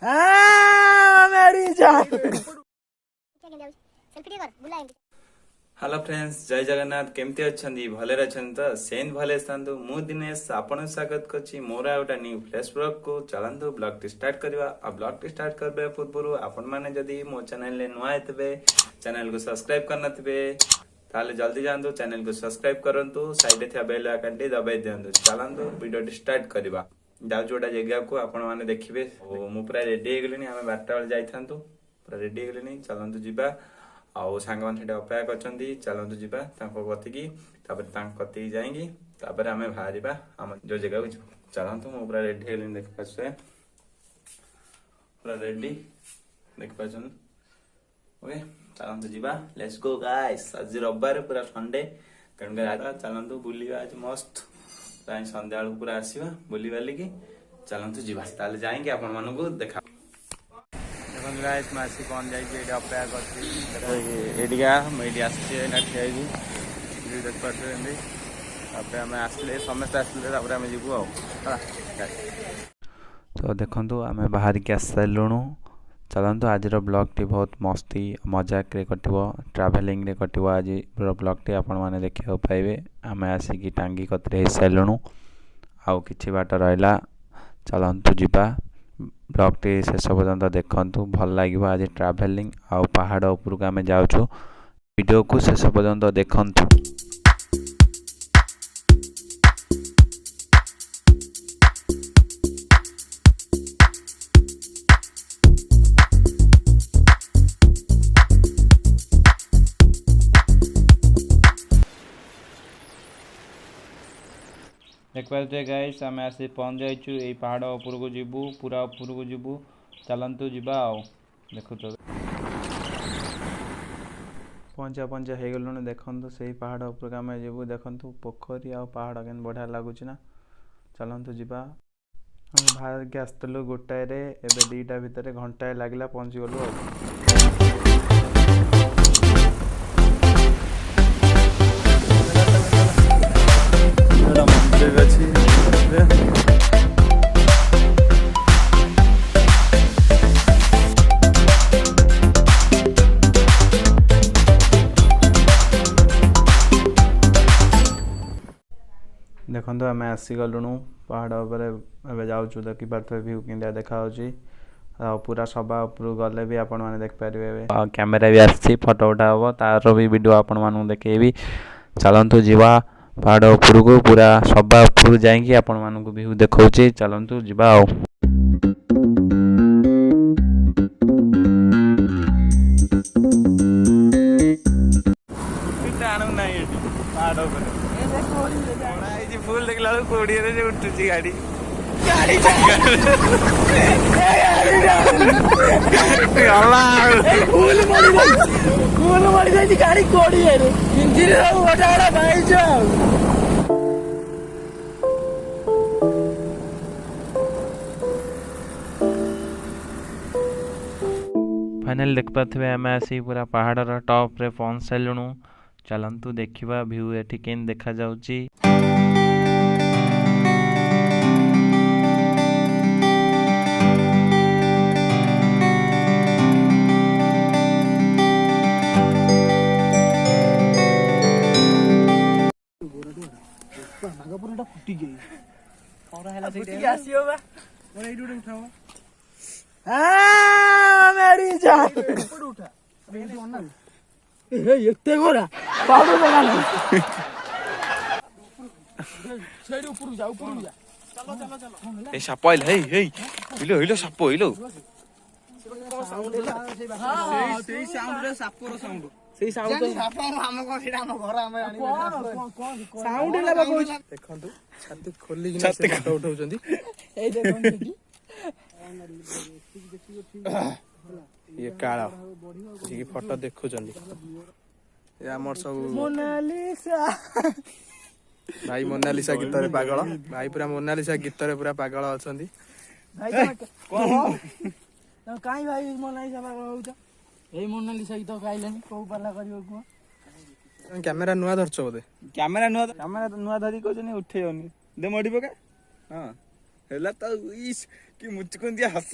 Hello friends, जय जगन्नाथ। केमती अच्छा भले अच्छा तो सेन भले था मु दिनेश आपन स्वागत करछि मोर आउटा न्यू फ्रेश ब्लॉग को। चलंतु ब्लॉग टी स्टार्ट करवा। आ ब्लॉग टी स्टार्ट करबे पूर्व आपण माने जदी मो चैनल ले नुआ हेतबे चैनल को सब्सक्राइब करना थिबे ताले जल्दी जानतु चैनल को सब्सक्राइब करंतु साइड थे बेल आइकन टी दबाई दियंतु। चलंतु वीडियो टी स्टार्ट करवा। जाउ जोडा जगह को आपण माने देखिबे। ओ मु पूरा रेडी हे गेलिनी। हमें 12टा बेल जाइथांतु पूरा रेडी हे गेलिनी। चलंतु जिबा। आउ सांग मान सेटा अपेक्षा करछंती। चलंतु जिबा तांको कतिकी तापर तांक कतिकी जाएंगी तापर हमें बाहरिबा हम जो जगह को। चलंतु मु पूरा रेडी हे गेलिनी। देख पाछे पूरा रेडी देख पाछन। ओके चलंतु जिबा। Let's go guys. आज रविवार पूरा संडे तेणु कर चलंतु बुलिबा। आज मस्त ताई संध्या बेला पूरा आसीबा बुली बाली की। चलंतु जिबा ताले जाएंगे आपण मानु को देखा। देखो गाइस मासी कौन जाई जे अपेक्षा करती एडिया मेडी आसी ना ठियाई देख पाते एंदी तापर हम आसले समस्त आसले तापर हम जीवु आ। तो देखंतु आम बाहर के आस सारूँ। चलतु आज ब्लॉग टी बहुत मस्ती मजाक रे कटिवो ट्रैवलिंग रे कटिवो। आज ब्लॉग टी आपण माने देखियो पाइबे। आम आसिकी टांगी कतरे हे सारूँ आउ किछि बाट रहला। चलतु जिबा ब्लॉग टी शेष पर्यंत देखंतु भल लागिबो। आज ट्रैवलिंग आउ पहाड़ ऊपर को आम जाउछु। वीडियो को शेष पर्यंत देखंतु। देख पारे गाइस आम आसी पहुंच जाइछु। ए पहाड़ ऊपर को जीवु पूरा ऊपर को जीवु। चलंतु जिबा आउ देखु तो पहुंचा पहुंचा हो गलु। देखंतु से पहाड़ ऊपर आम जीवु। देखंतु पोखरी आ पहाड़ केन बढ़िया लगुच ना। चलंतु जिबा। हम बाहर के आसतलु गोटाए रे एबे 2टा भितर घंटाए लागला पहुंची गलु। देखो आम आसी गलुणु पहाड़ उपर जाऊँ। देखिपे भ्यू केंद्र देखा पूरा सभा उपर गले भी आपण मैंने देखिपारे। कैमेरा भी आसी फोटो उठा हम तार भी वीडियो आपण मानू देखेबी। चलंतु जीवा पहाड़ उपर को पूरा सभा उपर जाइए आपण मानू भ्यू देखौची। चलंतु जीवा आ। फुल देखला कोड़िए रे उठुची गाड़ी गाड़ी फुल मरी जाई गाड़ी कोड़िए रे इंजन रे गोटाड़ा भाई जा। फाइनल देख पाथे आम आसी पूरा पहाड़ टॉप रे पहुंच सारूँ। चलंतु देखिबा व्यू एठी केन देखा जाउची। नागपुरटा फुटी गई और हैला से आसीओ बा और एडू उठाओ। आ मेरी जा ऊपर उठा अबे ओना ए एते गोरा पाउडर बना ना साइड ऊपर जा चलो चलो चलो। ए साप आइल हे हे हिलो हिलो साप हिलो साउंड हां सेई साउंड रे सापर साउंड सेई साउंड साप हम को सेटा हम घर हम आनी कोन साउंड लेबा को देखंतु छाती खोली कि छाती फोटो उठाउचंदी। ए देखंतु ये काला जी फोटो देखुचंदी। ये हमर सब मोनालिसा भाई मोनालिसा गीत रे पागल भाई पूरा मोनालिसा गीत रे पूरा पागल अछंदी भाई। कोन काई भाई मोनालिसा पागल होउछ ए मोनालिसा गीत गाइलानी को पाला करियो को। कैमरा नुआ धरछ बोदे कैमरा नुआ धरी को जनी उठेयोनी दे मडी पका। हां हेला त इस कि मुचकुंदिया हस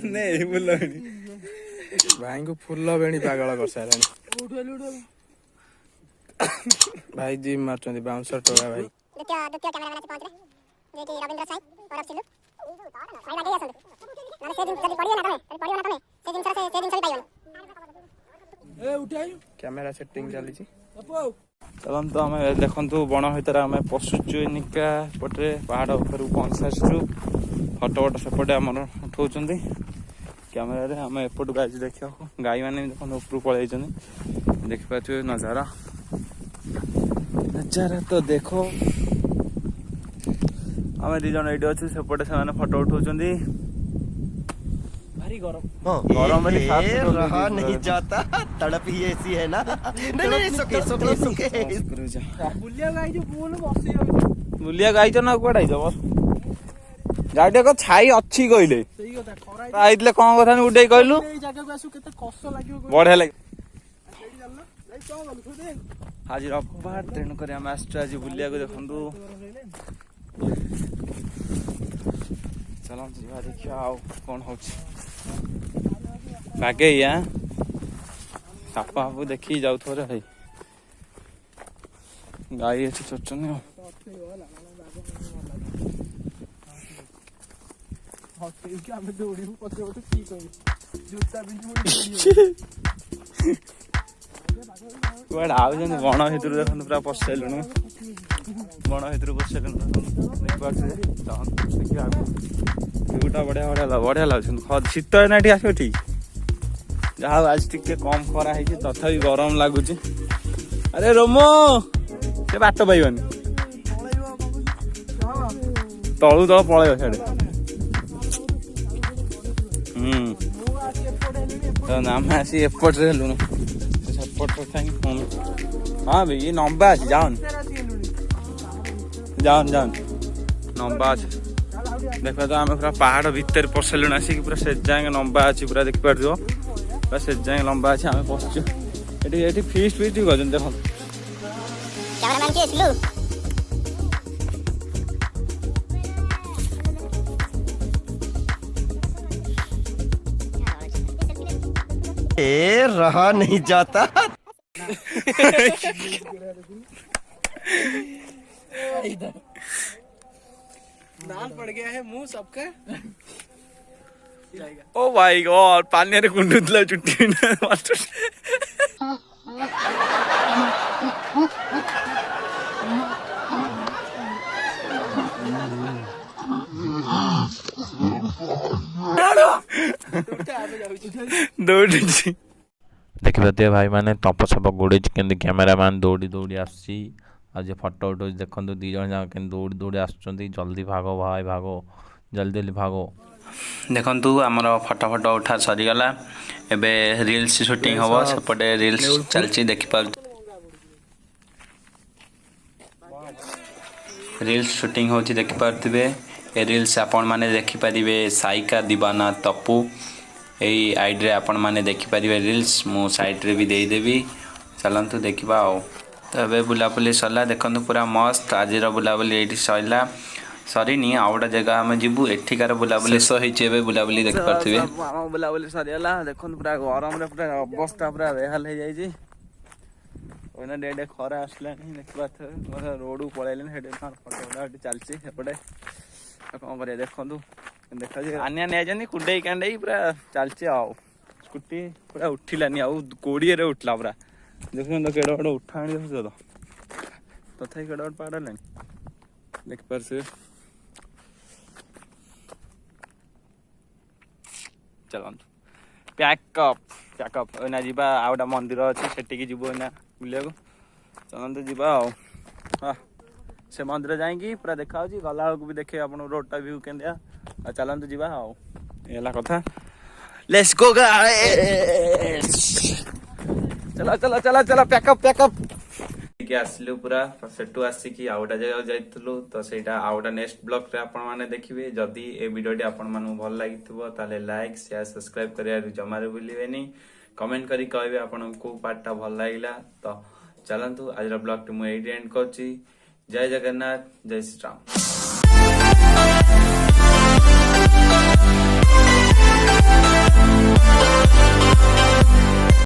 नहीं बुलानी भाई को फुल बेणी पागल कर सारे भाई जिम मारचंदी बाउंसर टोला भाई द्वितीय कैमरामैन आसी पहुंचले जे कि रविंद्र साई और सिल्लू भाई लागे आसंदु माने से दिन जदी पडियो ना तमे से दिन से पाइयो ए उठाई कैमरा सेटिंग चली छी चलନ୍ତୁ ଆମେ ଦେଖନ୍ତୁ ବଣ ଭିତରେ ଆମେ ପଶୁଛୁ ଏନିକା ପଟରେ ପାହାଡ଼ ଉପରୁ ପହଞ୍ଚାଛୁ ଫଟୋ ସେପଟେ ଆମର ଉଠାଉଛନ୍ତି କ୍ୟାମେରାରେ ଆମେ ଏପଟକୁ ଆଜି ଦେଖିବାକୁ ଗାଈମାନେ ବି ଦେଖନ୍ତୁ ଉପରକୁ ପଳେଇଛନ୍ତି ଦେଖିପାରୁଥିବେ ନଜାରା ତ ଦେଖ ଆମେ ଦି ଜଣ ଏଇଠି ଅଛୁ ସେପଟେ ସେମାନେ ଫଟୋ ଉଠାଉଛନ୍ତି गरम गरम रहा नहीं जाता तड़प ही ऐसी है ना नहीं सुके बुलिया गाई जो बोल बसी बुलिया गाई ना कुआडे आइछ बस गाडी को छाई अछि कइले सही କଥା खरा आइतले कोन कथा नि उडै कइलु एई जगह को आसु केते कष्ट लागियो बढिया लाग एडी जालना जाई तो बोल छोदे आज रविवार तेणु कर हम आसछु आज बुलिया को देखंतु चलନ୍ତୁ ଯିବା ଦେଖିବା ଆଉ କଣ ହଉଛି ବାଗେଇ ସାପ ଫାପ ଦେଖିକି ଯାଉଥିବ ରେ ଭାଇ ଗାଈ ଏଠି ଚରୁଛନ୍ତି ଆଉ ଆମେ ଦୌଡ଼ିବୁ ପଛେ ପଛେ କି କହିବୁ ଜୁତା ପିନ୍ଧିବୁ କୁଆଡେ ଆଉଛନ୍ତି ବଣ ଭିତରୁ ଦେଖନ୍ତୁ ପୁରା ପଶିସାରିଲୁଣୁ ବଣ ଭିତରୁ ପଶିସାରିଲୁଣୁ ଦେଖିବା ଭିଉଟା ବଢିଆ ଲାଗୁଛନ୍ତି ଶୀତ ଏଇନା ଏଠି ଆସିବ ଠିକ ଯାହା ହଉ ଆଜି ଟିକେ କମ ଖରା ହେଇଛି ତଥାପି ଗରମ ଲାଗୁଛି ଆରେ ରୋମୋ ସେ ବାଟ ପାଇବନି ତଳୁ ତଳ ପଳେଇବ ସିଆଡେ ଆମେ ଆସି ଏପଟରେ ହେଲୁଣୁ ସେପଟରେ ଥାଇ ହଁ ଭାଇ ଇଏ ନମ୍ବା ଅଛି ଯାଉନି ନମ୍ବା ଅଛି ଦେଖ ତ ଆମେ ପୁରା ପାହାଡ ଭିତରେ ପଶିଲୁଣି ଆସିକି ପୁରା ସେ ଯାଏଁ ଲମ୍ବା ଅଛି ପୁରା ଦେଖିପାରୁଥିବ ପୁରା ସେ ଯାଏଁ ଲମ୍ବା ଅଛି ଆମେ ପଶିଛୁ ଏଠି ଫିଷ୍ଟ କରୁଛନ୍ତି ଦେଖନ୍ତୁ कैमरामैन के सिल्लू रहा नहीं जाता नाल पड़ गया है मुंह सबका ओ भाई गॉड पानी रे कुंडुतला चुट्टी ଦୌଡ଼ିଛି ଦେଖିପାରୁଥିବେ ଭାଇ ମାନେ ତପ ସପ ଗୋଡ଼େଇଛି କେମିତି କ୍ୟାମେରାମ୍ୟାନ୍ ଦୌଡ଼ି ଦୌଡ଼ି ଆସୁଛି ଆଉ ଯେ ଫଟୋ ଉଠଉଛି ଦେଖନ୍ତୁ ଦି ଜଣ ଯାକ କେମିତି ଦୌଡ଼ି ଦୌଡ଼ି ଆସୁଛନ୍ତି ଜଲ୍ଦି ଭାଗ ଭାଇ ଭାଗ ଜଲ୍ଦି ଭାଗ ଦେଖନ୍ତୁ ଆମର ଫଟୋ ଉଠା ସରିଗଲା ଏବେ ରିଲ୍ସ ସୁଟିଂ ହବ ସେପଟେ ରିଲ୍ସ ଚାଲିଛି ଦେଖିପାରୁ ରିଲ୍ସ ସୁଟିଂ ହେଉଛି ଦେଖିପାରୁଥିବେ ଏ ରିଲ୍ସ ଆପଣମାନେ ଦେଖିପାରିବେ ସାଇକା ଦିବାନା ତପୁ ଏଇ ଆଇଡ଼ିରେ ଆପଣମାନେ ଦେଖିପାରିବେ ରିଲ୍ସ ମୁଁ ସାଇଡ଼ରେ ବି ଦେଇଦେବି ଚାଲନ୍ତୁ ଦେଖିବା ଆଉ ତ ଏବେ ବୁଲାବୁଲି ସରିଲା ଦେଖନ୍ତୁ ପୁରା ମସ୍ତ ଆଜିର ବୁଲାବୁଲି ଏଇଠି ସରିଲା ସରିନି ଆଉ ଗୋଟେ ଜାଗା ଆମେ ଯିବୁ ଏଠିକାର ବୁଲାବୁଲି ଶେଷ ହେଇଛି ଏବେ ବୁଲାବୁଲି ଦେଖିପାରୁଥିବେ ଆମ ବୁଲାବୁଲି ସରିଗଲା ଦେଖନ୍ତୁ ପୁରା ଗରମରେ ପୁରା ଅବସ୍ଥା ପୁରା ବେହାଲ ହେଇଯାଇଛି ଡେ ଖରା ଆସିଲାନି ଦେଖିପାରୁଥିବେ ରୋଡ଼କୁ ପଳେଇଲେଣି ସେଠି ଫଟୋ ଏଠି ଚାଲିଛି ସେପଟେ କ'ଣ କରିବା ଦେଖନ୍ତୁ ଦେଖାଯାଉଛି ଆନିଆ ନେଇଯାଇଛନ୍ତି କୁଣ୍ଡେଇ କାଣ୍ଡେଇ ପୁରା ଚାଲିଛି ଆଉ ସ୍କୁଟି ପୁରା ଉଠିଲାନି ଆଉ କୋଡ଼ିଏରେ ଉଠିଲା ପୁରା ଦେଖୁଛନ୍ତି କେଡ଼େ ବଡ଼ ଉଠାଣି ଦେଖୁଛ ତ ତଥାପି କେଡ଼େ ବଡ଼ ପାହାଡ଼ ହେଲାଣି ଦେଖିପାରୁଥିବେ ଚାଲନ୍ତୁ ପ୍ୟାକଅପ୍ ଏଇନା ଯିବା ଆଉ ଗୋଟେ ମନ୍ଦିର ଅଛି ସେଠିକି ଯିବୁ ଏଇନା ବୁଲିବାକୁ ଚାଲନ୍ତୁ ଯିବା ଆଉ ସେ ମନ୍ଦିର ଯାଇକି ପୁରା ଦେଖାଯାଉଛି ଗଲାବେଳକୁ ବି ଦେଖେଇବେ ଆପଣଙ୍କୁ ରୋଡ଼ଟା ଭିଉ କେମିତିଆ ଆଉ ଚାଲନ୍ତୁ ଯିବା ଆଉ ଏ ହେଲା କଥା ଲେଟ୍ସ ଗୋ ଗାଇସ୍ ଚାଲ ପ୍ୟାକଅପ୍ ଆସିଲୁ ପୁରା ସେଠୁ ଆସିକି ଆଉ ଗୋଟେ ଜାଗାକୁ ଯାଇଥିଲୁ ତ ସେଇଟା ଆଉ ଗୋଟେ ନେକ୍ସଟ ବ୍ଲଗରେ ଆପଣମାନେ ଦେଖିବେ ଯଦି ଏ ଭିଡ଼ିଓଟି ଆପଣମାନଙ୍କୁ ଭଲ ଲାଗିଥିବ ତାହେଲେ ଲାଇକ୍ ସେୟାର ସବସ୍କ୍ରାଇବ କରିବା ଜମାରୁ ଭୁଲିବେନି କମେଣ୍ଟ କରି କହିବେ ଆପଣଙ୍କୁ କୋଉ ପାର୍ଟଟା ଭଲ ଲାଗିଲା ତ चलतु आज ब्लॉग टी मुझे एंड कर जय जगन्नाथ जय श्री राम।